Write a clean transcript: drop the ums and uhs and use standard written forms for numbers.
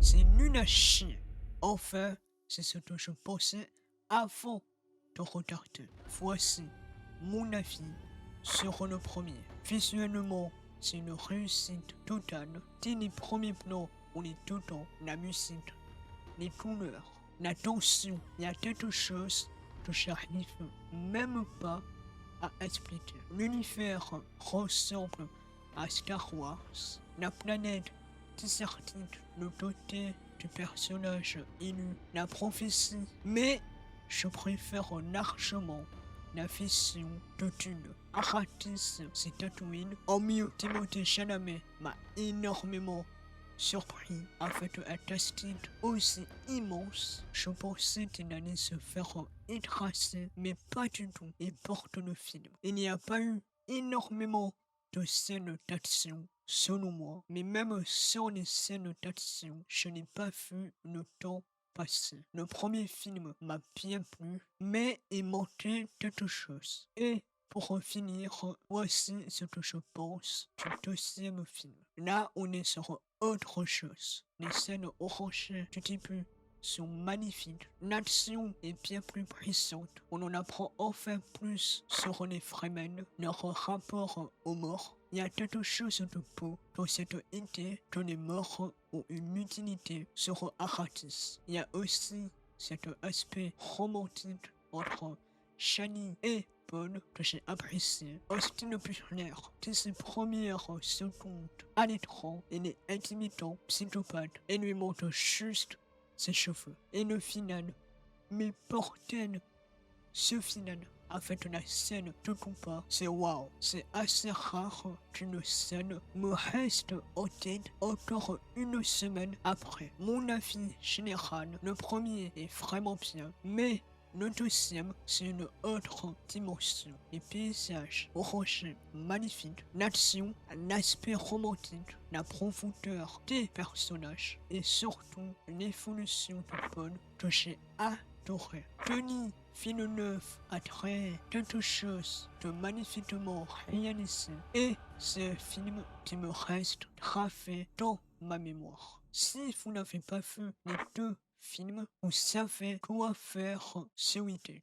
c'est nul à chier. Enfin, c'est ce que je pensais avant de regarder. Voici mon avis sur le premier. Visuellement, c'est une réussite totale. Dès les premiers plans, on est dedans. La musique, les couleurs, la tension, il y a quelque chose que j'arrive même pas à expliquer. L'univers ressemble à Star Wars. La planète désertique, le côté du personnage élu, la prophétie. Mais je préfère largement la vision de Dune. Arrakis, c'est Tatooine. En mieux, Timothée Chalamet m'a énormément surpris avec un casting aussi immense. Je pensais qu'il allait se faire écraser, mais pas du tout. Il porte le film. Il n'y a pas eu énormément de scènes d'action, selon moi. Mais même sans les scènes d'action, je n'ai pas vu le temps passer. Le premier film m'a bien plu, mais il manquait quelque chose. Et pour en finir, voici ce que je pense du deuxième film. Là, on est sur autre chose. Les scènes orangées du début sont magnifiques. L'action est bien plus puissante. On en apprend enfin plus sur les Fremen, leur rapport aux morts. Il y a quelque chose de beau dans cette idée que les morts ont une utilité sur Arrakis. Il y a aussi cet aspect romantique entre Shani et Paul que j'ai apprécié. Austin Butler, dès ses premières secondes à l'écran, il est intimidant, psychopathe, et lui montre juste ses cheveux. Et le final, mais bordel, ce final, avec la scène de combat, c'est waouh. C'est assez rare qu'une scène me reste en tête encore une semaine après. Mon avis général, le premier est vraiment bien, mais le deuxième, c'est une autre dimension. Les paysages orangés, magnifiques, l'action, l'aspect romantique, la profondeur des personnages et surtout l'évolution de Paul que j'ai adoré. Denis Villeneuve a créé quelque chose de magnifiquement réalisé et c'est un film qui me reste gravé dans ma mémoire. Si vous n'avez pas vu les deux film, vous savez quoi faire ce week-end.